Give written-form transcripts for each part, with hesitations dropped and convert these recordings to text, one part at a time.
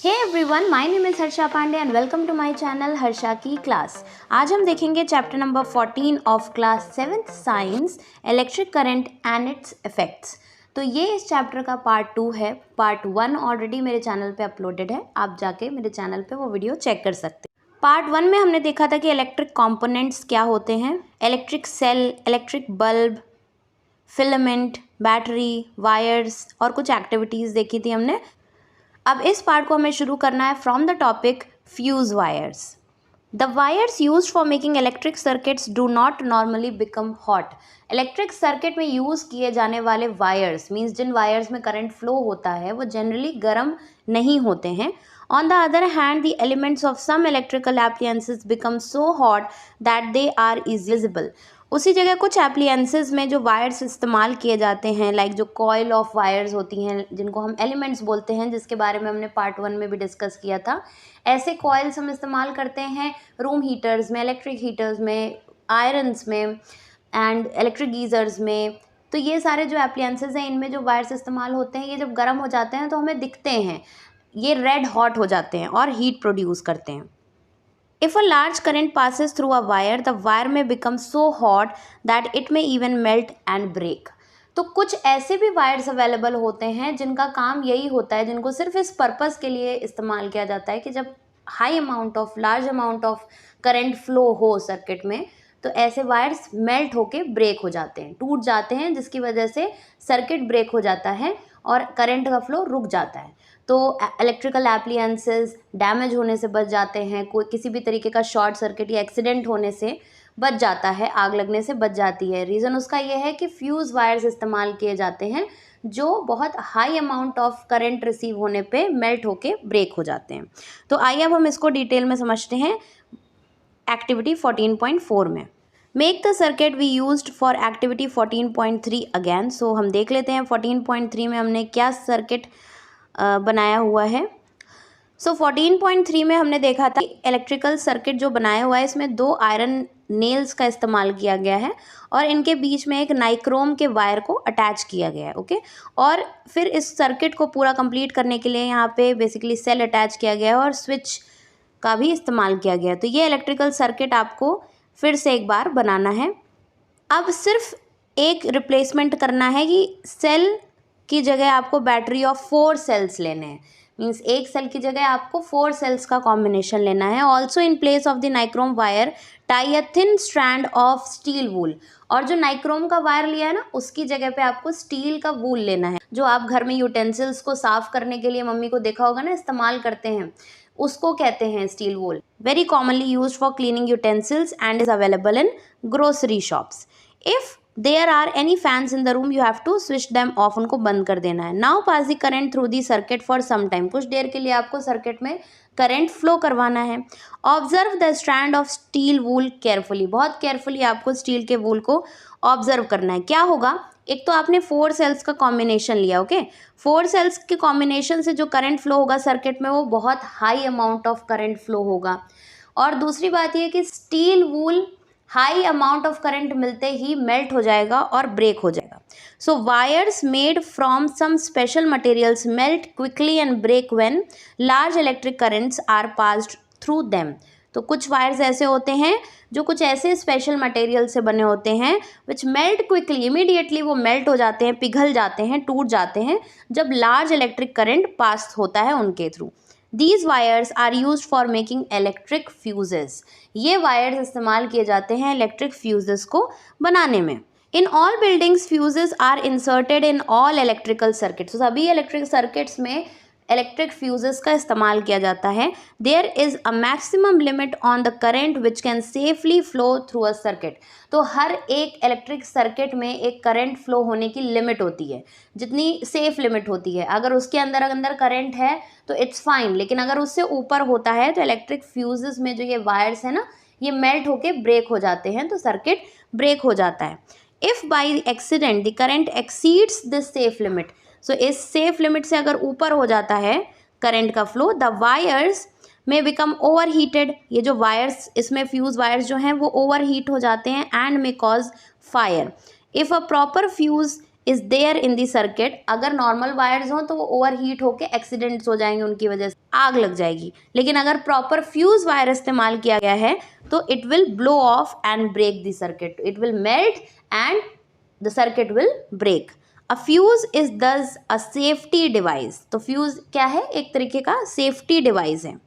Hey everyone, my name is Harsha Pandey and welcome to my channel Harsha की class. आज हम देखेंगे chapter number 14 of class 7th science, electric current and its effects. तो ये इस chapter का पार्ट 2 है। पार्ट 1 ऑलरेडी मेरे चैनल पे अपलोडेड है, आप जाके मेरे चैनल पे वो वीडियो चेक कर सकते हैं। पार्ट 1 में हमने देखा था कि इलेक्ट्रिक कंपोनेंट्स क्या होते हैं, electric cell, electric bulb, filament, battery, wires और कुछ एक्टिविटीज़ देखी थी हमने। अब इस पार्ट को हमें शुरू करना है from the topic fuse wires. The wires used for making electric circuits do not normally become hot. इलेक्ट्रिक सर्किट में यूज़ किए जाने वाले वायर्स मीन्स जिन वायर्स में करंट फ्लो होता है वो जनरली गर्म नहीं होते हैं। On the other hand the elements of some electrical appliances become so hot that they are visible. उसी जगह कुछ एप्लियंसेस में जो वायर्स इस्तेमाल किए जाते हैं, लाइक जो कॉइल ऑफ वायर्स होती हैं जिनको हम एलिमेंट्स बोलते हैं, जिसके बारे में हमने पार्ट 1 में भी डिस्कस किया था। ऐसे कॉइल्स हम इस्तेमाल करते हैं रूम हीटर्स में, इलेक्ट्रिक हीटर्स में, आयरन्स में एंड इलेक्ट्रिक गीज़र्स में। तो ये सारे जो एप्लियंसेस हैं इनमें जो वायर्स इस्तेमाल होते हैं, ये जब गर्म हो जाते हैं तो हमें दिखते हैं, ये रेड हॉट हो जाते हैं और हीट प्रोड्यूस करते हैं। If a large current passes through a wire, the wire may become so hot that it may even melt and break. तो कुछ ऐसे भी वायर्स अवेलेबल होते हैं जिनका काम यही होता है, जिनको सिर्फ इस पर्पस के लिए इस्तेमाल किया जाता है कि जब large amount of current flow हो सर्किट में, तो ऐसे वायर्स मेल्ट होके ब्रेक हो जाते हैं, टूट जाते हैं, जिसकी वजह से सर्किट ब्रेक हो जाता है और करंट का फ्लो रुक जाता है। तो इलेक्ट्रिकल एप्लियंसेस डैमेज होने से बच जाते हैं, कोई किसी भी तरीके का शॉर्ट सर्किट या एक्सीडेंट होने से बच जाता है, आग लगने से बच जाती है। रीज़न उसका ये है कि फ्यूज़ वायर्स इस्तेमाल किए जाते हैं जो बहुत high amount of current receive होने पे मेल्ट होके ब्रेक हो जाते हैं। तो आइए अब हम इसको डिटेल में समझते हैं एक्टिविटी 14.4 में। Make the circuit we used for activity 14.3 again. So हम देख लेते हैं 14.3 में हमने क्या सर्किट बनाया हुआ है। सो 14.3 में हमने देखा था इलेक्ट्रिकल सर्किट जो बनाया हुआ है इसमें 2 आयरन नेल्स का इस्तेमाल किया गया है और इनके बीच में एक नाइक्रोम के वायर को अटैच किया गया है। ओके, और फिर इस सर्किट को पूरा कंप्लीट करने के लिए यहाँ पे बेसिकली सेल अटैच किया गया है और स्विच का भी इस्तेमाल किया गया है। तो ये इलेक्ट्रिकल सर्किट आपको फिर से एक बार बनाना है। अब सिर्फ एक रिप्लेसमेंट करना है कि सेल की जगह आपको बैटरी ऑफ 4 सेल्स लेने हैं, मीन्स एक सेल की जगह आपको 4 सेल्स का कॉम्बिनेशन लेना है। Also in place of the nichrome wire tie a thin strand of steel wool. और जो नाइक्रोम का वायर लिया है ना, उसकी जगह पे आपको स्टील का वूल लेना है, जो आप घर में यूटेंसिल्स को साफ करने के लिए मम्मी को देखा होगा ना इस्तेमाल करते हैं, उसको कहते हैं steel wool. Very commonly used for cleaning utensils and is available in grocery shops. If there are any fans in the room you have to switch them off, उनको बंद कर देना है। Now pass the current through the circuit for some time, कुछ देर के लिए आपको सर्किट में करंट फ्लो करवाना है। Observe the strand of steel wool carefully, बहुत केयरफुली आपको स्टील के वूल को ऑब्जर्व करना है। क्या होगा, एक तो आपने 4 सेल्स का कॉम्बिनेशन लिया। ओके, 4 सेल्स के कॉम्बिनेशन से जो करंट फ्लो होगा सर्किट में वो बहुत high amount of current flow होगा। और दूसरी बात ये कि steel wool high amount of current मिलते ही मेल्ट हो जाएगा और ब्रेक हो जाएगा। So wires made from some special materials melt quickly and break when large electric currents are passed through them. तो कुछ वायर्स ऐसे होते हैं जो कुछ ऐसे स्पेशल मटेरियल से बने होते हैं विच मेल्ट क्विकली, इमीडिएटली वो मेल्ट हो जाते हैं, पिघल जाते हैं, टूट जाते हैं जब लार्ज इलेक्ट्रिक करंट पास होता है उनके through. These wires are used for making electric fuses. ये वायर्स इस्तेमाल किए जाते हैं इलेक्ट्रिक फ्यूजेस को बनाने में। In all buildings, fuses are inserted in all electrical circuits. तो सभी इलेक्ट्रिक सर्किट्स में इलेक्ट्रिक फ्यूजेस का इस्तेमाल किया जाता है। There is a maximum limit on the current which can safely flow through a circuit. तो हर एक इलेक्ट्रिक सर्किट में एक करंट फ्लो होने की लिमिट होती है, जितनी सेफ लिमिट होती है। अगर उसके अंदर करंट है तो इट्स फाइन, लेकिन अगर उससे ऊपर होता है तो इलेक्ट्रिक फ्यूजेस में जो ये वायर्स है ना, ये मेल्ट होके ब्रेक हो जाते हैं, तो सर्किट ब्रेक हो जाता है। If by accident the current exceeds this safe limit, so इस सेफ लिमिट से अगर ऊपर हो जाता है करंट का फ्लो, द वायर्स में बिकम ओवर हीटेड। ये जो वायर्स इसमें फ्यूज़ वायर्स जो हैं वो ओवर हीट हो जाते हैं and may cause fire. If a proper fuse is there in the circuit, अगर नॉर्मल वायर्स हों तो वो ओवर हीट होकर एक्सीडेंट्स हो जाएंगे, उनकी वजह से आग लग जाएगी। लेकिन अगर प्रॉपर फ्यूज वायर इस्तेमाल किया गया है तो it will blow off and break the circuit, it will melt and the circuit will break. A fuse is thus a safety device, तो फ्यूज क्या है, एक तरीके का सेफ्टी डिवाइस है।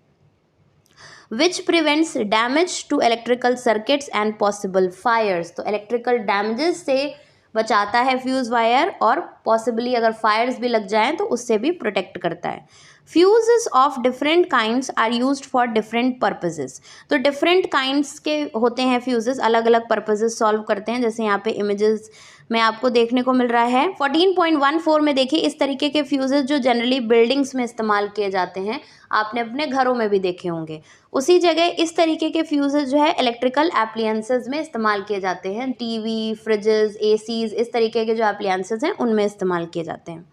Which prevents damage to electrical circuits and possible fires, तो electrical damages से बचाता है फ्यूज़ वायर, और पॉसिबली अगर फायर्स भी लग जाएं तो उससे भी प्रोटेक्ट करता है। Fuses of different kinds are used for different purposes, तो डिफरेंट काइंड्स के होते हैं फ्यूजेस, अलग अलग पर्पसेस सॉल्व करते हैं। जैसे यहाँ पे इमेजेस में आपको देखने को मिल रहा है 14.14 में देखिए, इस तरीके के फ्यूजेस जो जनरली बिल्डिंग्स में इस्तेमाल किए जाते हैं, आपने अपने घरों में भी देखे होंगे। उसी जगह इस तरीके के फ्यूजेस जो है इलेक्ट्रिकल एप्लियंसेस में इस्तेमाल किए जाते हैं, टीवी, फ्रिजेस, एसीज, इस तरीके के जो एप्लियंसेस हैं उनमें इस्तेमाल किए जाते हैं।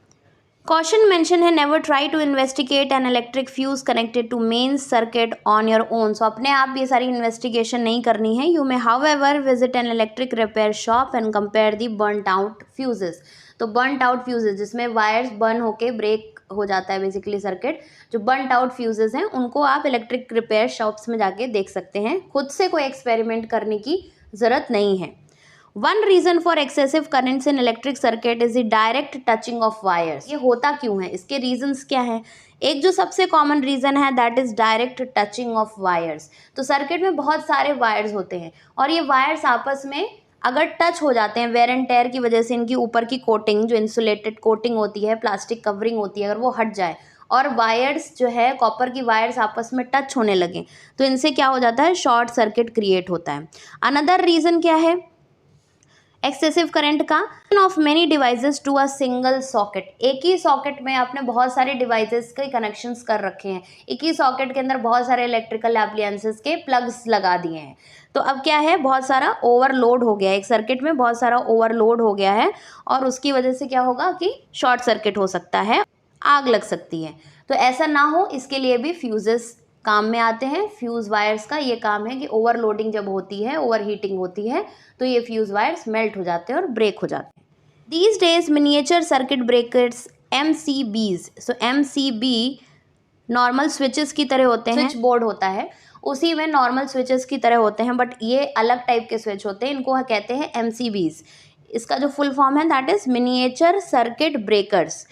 कॉशन मेंशन है, never try to investigate an electric fuse connected to main circuit on your own, so अपने आप ये सारी इन्वेस्टिगेशन नहीं करनी है। You may however visit an electric repair shop and compare the burnt out fuses, तो burnt out fuses जिसमें wires burn होके ब्रेक हो जाता है बेसिकली सर्किट, जो बर्नट आउट फ्यूजेस हैं उनको आप इलेक्ट्रिक रिपेयर शॉप्स में जाके देख सकते हैं, खुद से कोई एक्सपेरिमेंट करने की ज़रूरत नहीं है। One reason for excessive currents in electric circuit is the direct touching of wires, ये होता क्यों है, इसके रीजंस क्या हैं। एक जो सबसे कॉमन रीज़न है that is direct touching of wires, तो सर्किट में बहुत सारे वायर्स होते हैं और ये वायर्स आपस में अगर टच हो जाते हैं वेयर एंड टेयर की वजह से, इनकी ऊपर की कोटिंग जो इंसुलेटेड कोटिंग होती है, प्लास्टिक कवरिंग होती है, अगर वो हट जाए और वायर्स जो है कॉपर की वायर्स आपस में टच होने लगे तो इनसे क्या हो जाता है, शॉर्ट सर्किट क्रिएट होता है। अनदर रीज़न क्या है एक्सेसिव करंट का, of many devices to a single socket, एक ही सॉकेट में आपने बहुत सारे डिवाइसेस के कनेक्शंस कर रखे हैं, एक ही सॉकेट के अंदर बहुत सारे इलेक्ट्रिकल एप्लियंसेस के प्लग्स लगा दिए हैं, तो अब क्या है, बहुत सारा ओवरलोड हो गया है, एक सर्किट में बहुत सारा ओवरलोड हो गया है और उसकी वजह से क्या होगा कि शॉर्ट सर्किट हो सकता है, आग लग सकती है। तो ऐसा ना हो इसके लिए भी फ्यूजेस काम में आते हैं। फ्यूज़ वायर्स का ये काम है कि ओवरलोडिंग जब होती है, ओवर हीटिंग होती है, तो ये फ्यूज़ वायर्स मेल्ट हो जाते हैं और ब्रेक हो जाते हैं। These days miniature circuit breakers MCBs, so MCB normal switches की तरह होते हैं, स्विच बोर्ड होता है उसी में नॉर्मल स्विचेस की तरह होते हैं, बट ये अलग टाइप के स्विच होते हैं, इनको कहते हैं MCBs। इसका जो फुल फॉर्म है that is miniature circuit breakers.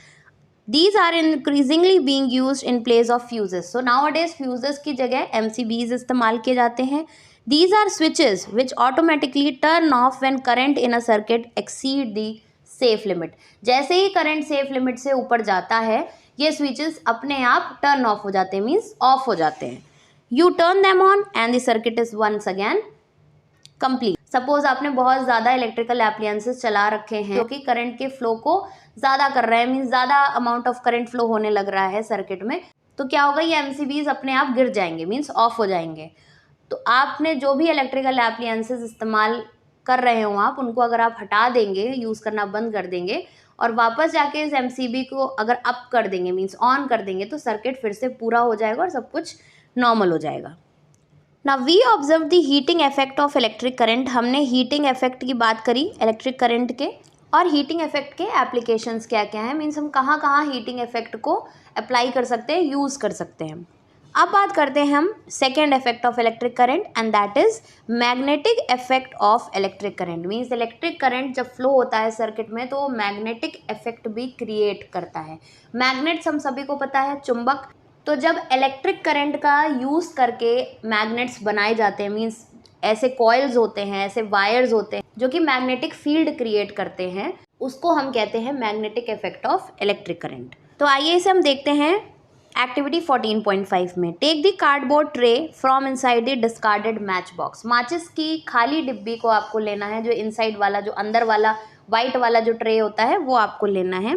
These are increasingly being used in place of fuses. So nowadays fuses की जगह MCBs इस्तेमाल किए जाते हैं। These are switches which automatically turn off when current in a circuit exceed the safe limit. जैसे ही current safe limit से ऊपर जाता है ये switches अपने आप turn off हो जाते हैं, means off हो जाते हैं। You turn them on and the circuit is once again complete. Suppose आपने बहुत ज़्यादा इलेक्ट्रिकल एप्लियंसेस चला रखे हैं जो कि करंट के फ्लो को ज़्यादा कर रहे हैं, मीन्स ज़्यादा अमाउंट ऑफ करंट फ्लो होने लग रहा है सर्किट में, तो क्या होगा, ये MCBs अपने आप गिर जाएंगे, मीन्स ऑफ हो जाएंगे। तो आपने जो भी इलेक्ट्रिकल एप्लियंसेस इस्तेमाल कर रहे हो आप उनको अगर आप हटा देंगे, यूज़ करना बंद कर देंगे और वापस जाके इस MCB को अगर अप कर देंगे, मीन्स ऑन कर देंगे, तो सर्किट फिर से पूरा हो जाएगा और सब कुछ नॉर्मल हो जाएगा। ना we observe the heating effect of electric current, हमने हीटिंग इफेक्ट की बात करी इलेक्ट्रिक करंट के, और हीटिंग इफेक्ट के एप्लीकेशंस क्या क्या हैं, मीन्स हम कहाँ कहाँ हीटिंग इफेक्ट को अप्लाई कर सकते हैं, यूज़ कर सकते हैं। अब बात करते हैं हम second effect of electric current and that is magnetic effect of electric current. Means electric current जब फ्लो होता है सर्किट में तो मैग्नेटिक इफेक्ट भी क्रिएट करता है। मैग्नेट्स हम सभी को पता है चुंबक, तो जब इलेक्ट्रिक करंट का यूज़ करके मैग्नेट्स बनाए जाते हैं, मीन्स ऐसे कॉइल्स होते हैं, ऐसे वायर्स होते हैं जो कि मैग्नेटिक फील्ड क्रिएट करते हैं, उसको हम कहते हैं magnetic effect of electric current. तो आइए इसे हम देखते हैं एक्टिविटी 14.5 में। Take the cardboard tray from inside the discarded match box. माचिस की खाली डिब्बी को आपको लेना है, जो इनसाइड वाला, जो अंदर वाला वाइट वाला जो ट्रे होता है वो आपको लेना है।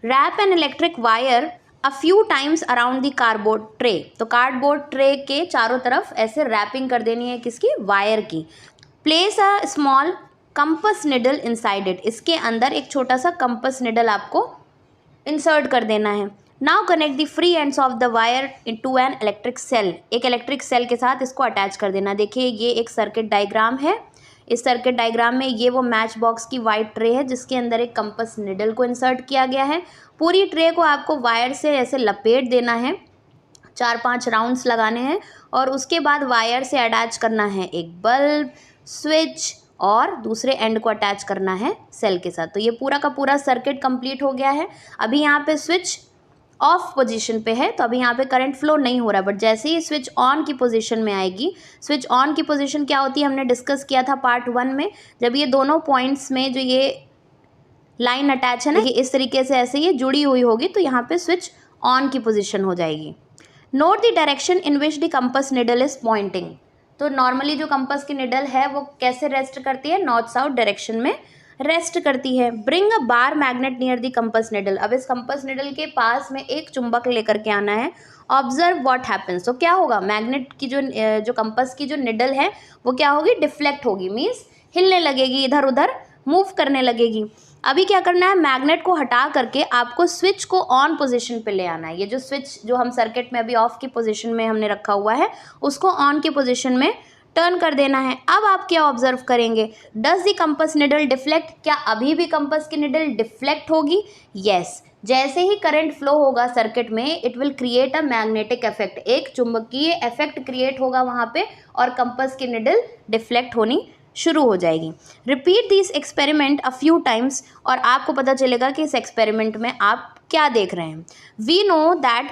Wrap an electric wire a few times around the cardboard tray, तो कार्डबोर्ड ट्रे के चारों तरफ ऐसे रैपिंग कर देनी है, किसकी, वायर की। Place a small compass needle inside it, इसके अंदर एक छोटा सा कंपस निडल आपको इंसर्ट कर देना है। Now connect the free ends of the wire to an electric cell, एक इलेक्ट्रिक सेल के साथ इसको अटैच कर देना। देखिए ये एक सर्किट डायग्राम है, इस सर्किट डायग्राम में ये वो मैच बॉक्स की वाइट ट्रे है जिसके अंदर एक कंपास निडल को इंसर्ट किया गया है। पूरी ट्रे को आपको वायर से ऐसे लपेट देना है, 4-5 राउंड्स लगाने हैं और उसके बाद वायर से अटैच करना है एक बल्ब, स्विच और दूसरे एंड को अटैच करना है सेल के साथ। तो ये पूरा का पूरा सर्किट कंप्लीट हो गया है। अभी यहाँ पे स्विच ऑफ पोजीशन पे है तो अभी यहाँ पे करंट फ्लो नहीं हो रहा है, बट जैसे ही स्विच ऑन की पोजीशन में आएगी, स्विच ऑन की पोजीशन क्या होती है हमने डिस्कस किया था पार्ट 1 में, जब ये दोनों पॉइंट्स में जो ये लाइन अटैच है ना, ये इस तरीके से ऐसे ये जुड़ी हुई होगी तो यहाँ पे स्विच ऑन की पोजीशन हो जाएगी। Note the direction in which the compass needle is pointing. तो नॉर्मली जो कंपास की निडल है वो कैसे रेस्ट करती है, नॉर्थ साउथ डायरेक्शन में रेस्ट करती है। Bring a bar magnet near the compass needle. अब इस कंपास निडल के पास में एक चुंबक लेकर के आना है। Observe what happens. तो क्या होगा, मैग्नेट की जो कंपास की जो निडल है वो क्या होगी, डिफ्लेक्ट होगी, मीन्स हिलने लगेगी, इधर उधर मूव करने लगेगी। अभी क्या करना है, मैग्नेट को हटा करके आपको स्विच को ऑन पोजीशन पे ले आना है। ये जो स्विच जो हम सर्किट में अभी ऑफ की पोजीशन में हमने रखा हुआ है उसको ऑन की पोजीशन में टर्न कर देना है। अब आप क्या ऑब्जर्व करेंगे, does the compass needle deflect. क्या अभी भी कंपास की निडल डिफ्लेक्ट होगी? यस। जैसे ही करंट फ्लो होगा सर्किट में, it will create a magnetic effect. एक चुंबकीय इफेक्ट क्रिएट होगा वहाँ पे और कंपास की निडल डिफ्लेक्ट होनी शुरू हो जाएगी। Repeat this experiment a few times और आपको पता चलेगा कि इस एक्सपेरिमेंट में आप क्या देख रहे हैं। We know that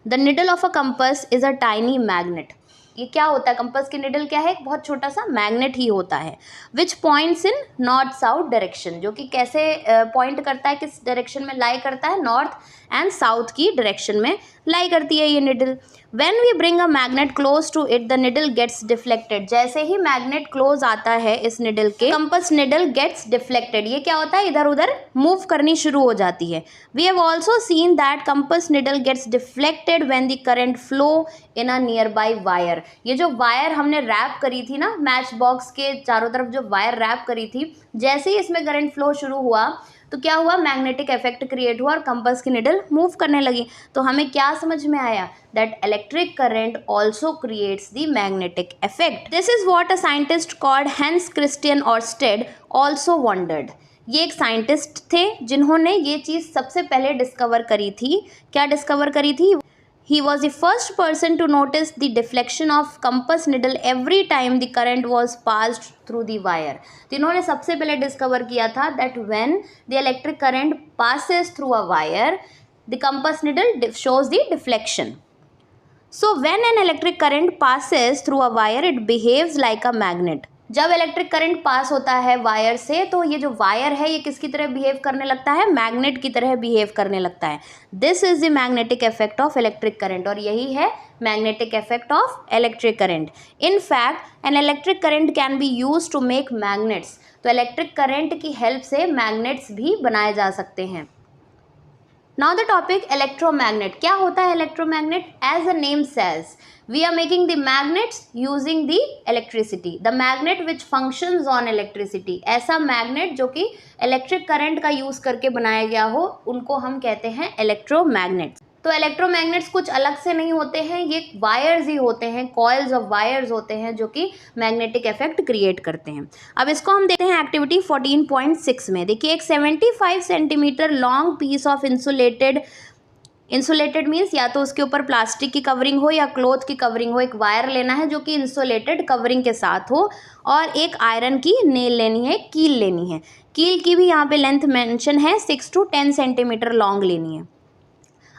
the needle of a compass is a tiny magnet. ये क्या होता है, कंपास की निडल क्या है, एक बहुत छोटा सा मैग्नेट ही होता है। Which points in north south direction, जो कि कैसे पॉइंट करता है, किस डायरेक्शन में लाई करता है, नॉर्थ एंड साउथ की डायरेक्शन में लाई करती है ये needle. When we bring a magnet close to it the needle gets deflected. जैसे ही मैग्नेट क्लोज आता है इस निडल के, कंपास निडल गेट्स डिफ्लेक्टेड। ये क्या होता है, इधर उधर मूव करनी शुरू हो जाती है। We have also seen that compass needle gets deflected when the current flow in a nearby wire. ये जो वायर हमने रैप करी थी ना, मैच बॉक्स के चारों तरफ जो वायर रैप करी थी, जैसे ही इसमें करंट फ्लो शुरू हुआ तो क्या हुआ, मैग्नेटिक इफेक्ट क्रिएट हुआ और कंपास की निडल मूव करने लगी। तो हमें क्या समझ में आया, that electric current also creates the magnetic effect. This is what a scientist called Hans Christian Oersted also wondered. ये एक साइंटिस्ट थे जिन्होंने ये चीज़ सबसे पहले डिस्कवर करी थी। क्या डिस्कवर करी थी? He was the first person to notice the deflection of compass needle every time the current was passed through the wire. तो इन्होंने सबसे पहले डिस्कवर किया था that when the electric current passes through a wire, the compass needle shows the deflection. So when an electric current passes through a wire, it behaves like a magnet. जब electric current pass होता है wire से तो ये जो wire है ये किसकी तरह बिहेव करने लगता है, मैग्नेट की तरह बिहेव करने लगता है। This is the magnetic effect of electric current, और यही है magnetic effect of electric current. In fact an electric current can be use to make magnets. तो इलेक्ट्रिक करंट की हेल्प से मैग्नेट्स भी बनाए जा सकते हैं। Now the topic electromagnet. क्या होता है electromagnet? As the name says, we are making the magnets using the electricity. The magnet which functions on electricity. ऐसा मैग्नेट जो कि इलेक्ट्रिक करंट का यूज़ करके बनाया गया हो उनको हम कहते हैं इलेक्ट्रोमैग्नेट्स। तो इलेक्ट्रोमैग्नेट्स कुछ अलग से नहीं होते हैं, ये वायर्स ही होते हैं, कॉइल्स ऑफ वायर्स होते हैं जो कि मैग्नेटिक इफेक्ट क्रिएट करते हैं। अब इसको हम देखते हैं एक्टिविटी 14.6 में। देखिए, एक 75 centimetre long piece of insulated means या तो उसके ऊपर प्लास्टिक की कवरिंग हो या क्लॉथ की कवरिंग हो, एक वायर लेना है जो कि इंसुलेटेड कवरिंग के साथ हो, और एक आयरन की नेल लेनी है, कील लेनी है। कील की भी यहाँ पे लेंथ मेंशन है, 6 to 10 सेंटीमीटर लॉन्ग लेनी है।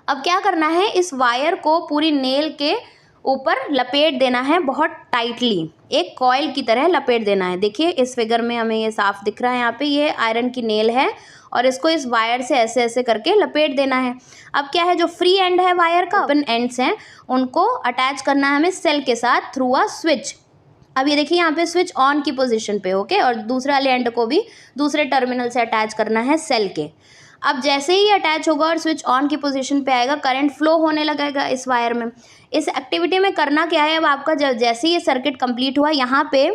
अब क्या करना है, इस वायर को पूरी नेल के ऊपर लपेट देना है, बहुत टाइटली, एक कॉइल की तरह लपेट देना है। देखिए इस फिगर में हमें ये साफ दिख रहा है, यहाँ पे ये आयरन की नेल है और इसको इस वायर से ऐसे ऐसे करके लपेट देना है। अब क्या है, जो फ्री एंड है वायर का, ओपन एंड्स हैं, उनको अटैच करना है हमें सेल के साथ थ्रू अ स्विच। अब ये देखिए यहाँ पे स्विच ऑन की पोजीशन पे, ओके, और दूसरे वाले एंड को भी दूसरे टर्मिनल से अटैच करना है सेल के। अब जैसे ही अटैच होगा और स्विच ऑन की पोजीशन पे आएगा, करंट फ्लो होने लगेगा इस वायर में। इस एक्टिविटी में करना क्या है, अब आपका जैसे ही ये सर्किट कंप्लीट हुआ, यहाँ पे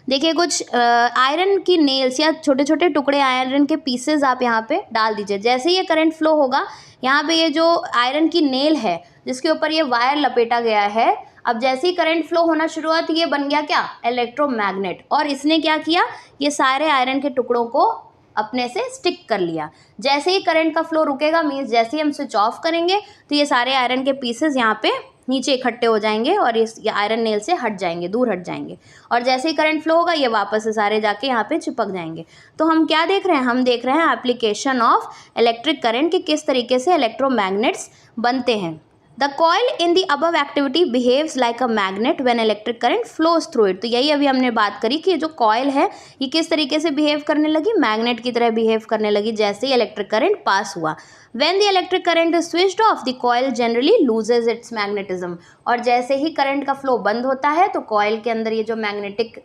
देखिए कुछ आयरन की नेल्स या छोटे छोटे टुकड़े आयरन के पीसेस आप यहाँ पे डाल दीजिए। जैसे ही ये करंट फ्लो होगा, यहाँ पे ये जो आयरन की नेल है जिसके ऊपर ये वायर लपेटा गया है। अब जैसे ही करंट फ्लो होना शुरू हुआ तो ये बन गया क्या, इलेक्ट्रोमैग्नेट। और इसने क्या किया, ये सारे आयरन के टुकड़ों को अपने से स्टिक कर लिया। जैसे ही करंट का फ्लो रुकेगा, मीन्स जैसे ही हम स्विच ऑफ करेंगे तो ये सारे आयरन के पीसेस यहाँ पे नीचे इकट्ठे हो जाएंगे और ये आयरन नेल से हट जाएंगे, दूर हट जाएंगे। और जैसे ही करंट फ्लो होगा ये वापस से सारे जाके यहाँ पे चिपक जाएंगे। तो हम क्या देख रहे हैं, हम देख रहे हैं एप्लीकेशन ऑफ इलेक्ट्रिक करंट कि किस तरीके से इलेक्ट्रोमैग्नेट्स बनते हैं। The coil in the above activity behaves like a magnet when electric current flows through it. तो यही अभी हमने बात करी कि ये जो कॉइल है ये किस तरीके से बिहेव करने लगी, मैग्नेट की तरह बिहेव करने लगी जैसे ही इलेक्ट्रिक करंट पास हुआ। When the electric current is switched off, the coil generally loses its magnetism। और जैसे ही करंट का फ्लो बंद होता है तो कॉइल के अंदर ये जो मैग्नेटिक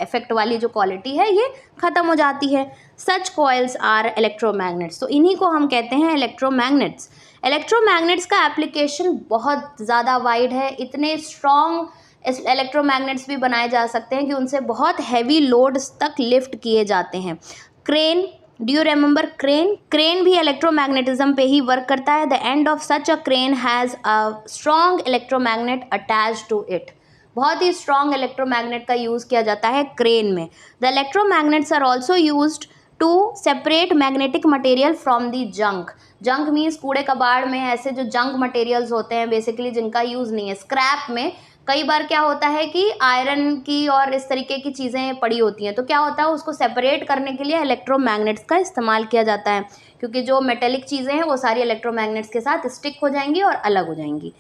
इफेक्ट वाली जो क्वालिटी है ये खत्म हो जाती है। सच कॉइल्स आर इलेक्ट्रोमैग्नेट्स। तो इन्हीं को हम कहते हैं इलेक्ट्रोमैग्नेट्स। इलेक्ट्रोमैग्नेट्स का एप्लीकेशन बहुत ज़्यादा वाइड है। इतने स्ट्रॉन्ग इलेक्ट्रोमैग्नेट्स भी बनाए जा सकते हैं कि उनसे बहुत हैवी लोड्स तक लिफ्ट किए जाते हैं। Crane, do you remember crane? Crane भी इलेक्ट्रोमैग्नेटिज्म पे ही वर्क करता है। The end of such a crane has a strong electromagnet attach to it. बहुत ही स्ट्रॉन्ग इलेक्ट्रोमैग्नेट का यूज़ किया जाता है क्रेन में। The electromagnets are also used to separate magnetic material from the junk. Junk means कूड़े कबाड़ में ऐसे जो जंक मटेरियल्स होते हैं बेसिकली जिनका यूज़ नहीं है, स्क्रैप में कई बार क्या होता है कि आयरन की और इस तरीके की चीज़ें पड़ी होती हैं, तो क्या होता है उसको सेपरेट करने के लिए इलेक्ट्रोमैग्नेट्स का इस्तेमाल किया जाता है, क्योंकि जो मेटेलिक चीज़ें हैं वो सारी इलेक्ट्रोमैग्नेट्स के साथ स्टिक हो जाएंगी और अलग हो जाएंगी।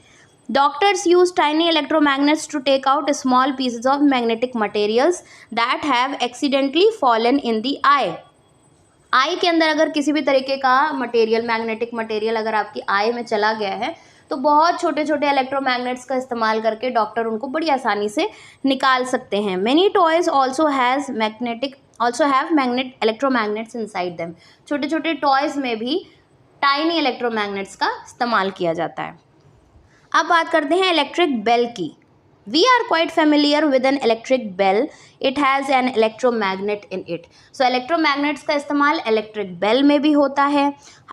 Doctors use tiny electromagnets to take out small pieces of magnetic materials that have accidentally fallen in the eye। आई के अंदर अगर किसी भी तरीके का मटेरियल, मैग्नेटिक मटेरियल अगर आपकी आई में चला गया है तो बहुत छोटे छोटे इलेक्ट्रोमैग्नेट्स का इस्तेमाल करके डॉक्टर उनको बड़ी आसानी से निकाल सकते हैं। Many toys also have magnet electromagnets inside them. छोटे छोटे टॉयज में भी टाइनी इलेक्ट्रोमैग्नेट्स का इस्तेमाल किया जाता है। अब बात करते हैं इलेक्ट्रिक बेल की। We are quite familiar with an electric bell. It has an electromagnet in it. So electromagnets का इस्तेमाल इलेक्ट्रिक बेल में भी होता है।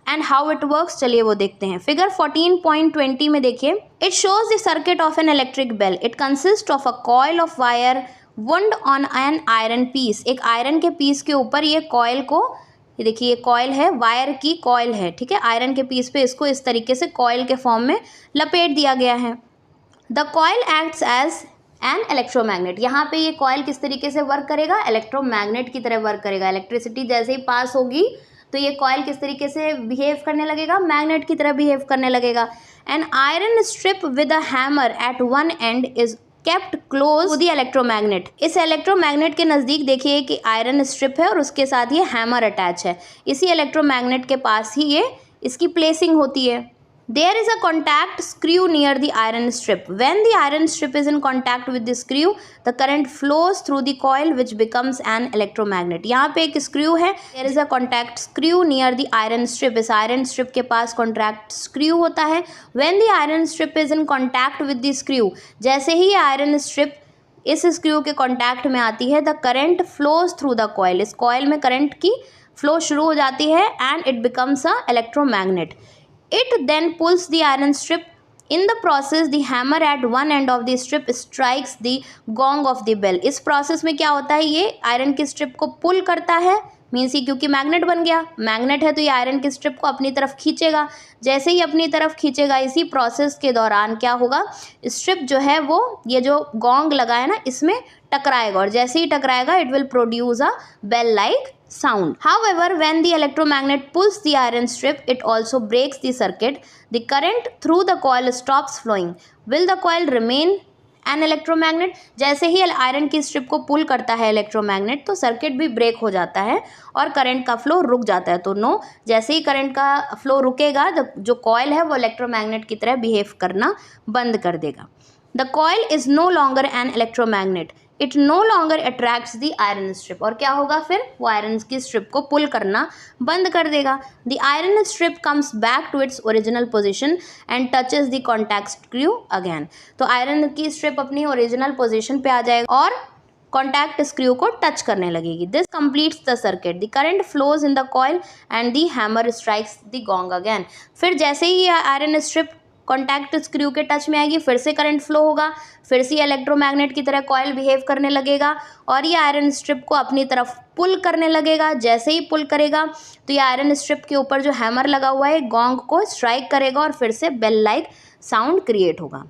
And how it works, चलिए वो देखते हैं। फिगर 14.20 में देखिए, It shows the circuit of an electric bell. It consists of a coil of wire wound on an iron piece। एक आयरन के पीस के ऊपर ये कॉयल को, ये देखिए ये कॉयल है, वायर की कॉयल है, ठीक है, आयरन के पीस पे इसको इस तरीके से कॉयल के फॉर्म में लपेट दिया गया है। The coil acts as an electromagnet. यहाँ पे ये कॉयल किस तरीके से वर्क करेगा, इलेक्ट्रोमैग्नेट की तरह वर्क करेगा। इलेक्ट्रिसिटी जैसे ही पास होगी तो ये कॉयल किस तरीके से बिहेव करने लगेगा, मैग्नेट की तरह बिहेव करने लगेगा। An iron strip with a hammer at one end is kept close to the electromagnet. इस इलेक्ट्रोमैग्नेट के नज़दीक देखिए कि आयरन स्ट्रिप है और उसके साथ ये हैमर अटैच है। इसी इलेक्ट्रोमैग्नेट के पास ही ये इसकी प्लेसिंग होती है। There is a contact screw near the iron strip. When the iron strip is in contact with the screw, the current flows through the coil which becomes an electromagnet। यहाँ पे एक screw है, there is a contact screw near the iron strip। इस iron strip के पास contact screw होता है। When the iron strip is in contact with the screw, जैसे ही iron strip इस स्क्रू के कॉन्टैक्ट में आती है, the current flows through the coil। इस coil में करंट की फ्लो शुरू हो जाती है and it becomes a electromagnet। It then pulls the iron strip। In the process, the hammer at one end of the strip strikes the gong of the bell। इस process में क्या होता है, ये आयरन की स्ट्रिप को पुल करता है, मीन्स ये क्योंकि मैग्नेट बन गया, मैग्नेट है तो ये आयरन की स्ट्रिप को अपनी तरफ खींचेगा। जैसे ही अपनी तरफ खींचेगा, इसी प्रोसेस के दौरान क्या होगा, स्ट्रिप जो है वो ये जो गोंग लगा है ना इसमें टकराएगा और जैसे ही टकराएगा it will produce a bell like sound। However, when the electromagnet pulls the iron strip, it also breaks the circuit। The current through the coil stops flowing। Will the coil remain an electromagnet? जैसे ही iron की strip को पुल करता है electromagnet तो circuit भी break हो जाता है और करंट का फ्लो रुक जाता है। तो नो, जैसे ही करंट का फ्लो रुकेगा जो कॉयल है वो इलेक्ट्रोमैग्नेट की तरह बिहेव करना बंद कर देगा। The coil is no longer an electromagnet. It no longer attracts the iron strip. और क्या होगा फिर, वो आयरन की स्ट्रिप को पुल करना बंद कर देगा। The iron strip comes back to its original position and touches the contact screw again. तो आयरन की स्ट्रिप अपनी ओरिजिनल पोजिशन पे आ जाएगा और कॉन्टैक्ट स्क्रू को टच करने लगेगी। This completes the circuit. The current flows in the coil and the hammer strikes the gong again. फिर जैसे ही आयरन स्ट्रिप कॉन्टैक्ट स्क्रू के टच में आएगी, फिर से करंट फ्लो होगा, फिर से इलेक्ट्रोमैग्नेट की तरह कॉइल बिहेव करने लगेगा और ये आयरन स्ट्रिप को अपनी तरफ पुल करने लगेगा। जैसे ही पुल करेगा तो ये आयरन स्ट्रिप के ऊपर जो हैमर लगा हुआ है गोंग को स्ट्राइक करेगा और फिर से बेल लाइक साउंड क्रिएट होगा।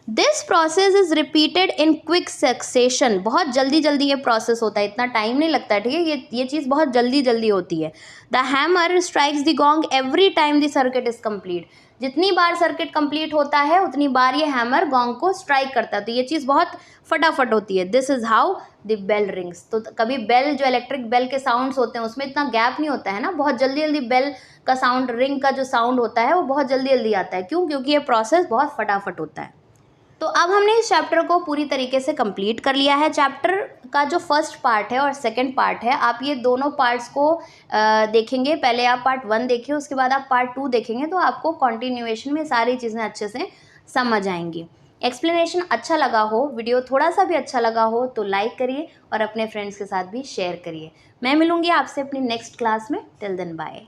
This process is repeated in quick succession. बहुत जल्दी जल्दी ये प्रोसेस होता है, इतना टाइम नहीं लगता है, ठीक है। ये चीज़ बहुत जल्दी जल्दी होती है। The hammer strikes the gong every time the circuit is complete. जितनी बार सर्किट कंप्लीट होता है उतनी बार ये हैमर गोंग को स्ट्राइक करता है, तो ये चीज़ बहुत फटाफट होती है। This is how the bell rings. तो कभी बेल, जो इलेक्ट्रिक बेल के साउंड्स होते हैं उसमें इतना गैप नहीं होता है ना, बहुत जल्दी जल्दी बेल का साउंड, रिंग का जो साउंड होता है वो बहुत जल्दी जल्दी आता है। क्यों? क्योंकि ये प्रोसेस बहुत फटाफट होता है। तो अब हमने इस चैप्टर को पूरी तरीके से कंप्लीट कर लिया है। चैप्टर का जो फर्स्ट पार्ट है और सेकंड पार्ट है, आप ये दोनों पार्ट्स को देखेंगे। पहले आप पार्ट 1 देखिए, उसके बाद आप पार्ट 2 देखेंगे, तो आपको कंटिन्यूएशन में सारी चीज़ें अच्छे से समझ आएंगी। एक्सप्लेनेशन अच्छा लगा हो, वीडियो थोड़ा सा भी अच्छा लगा हो तो लाइक करिए और अपने फ्रेंड्स के साथ भी शेयर करिए। मैं मिलूँगी आपसे अपनी नेक्स्ट क्लास में। Till then bye.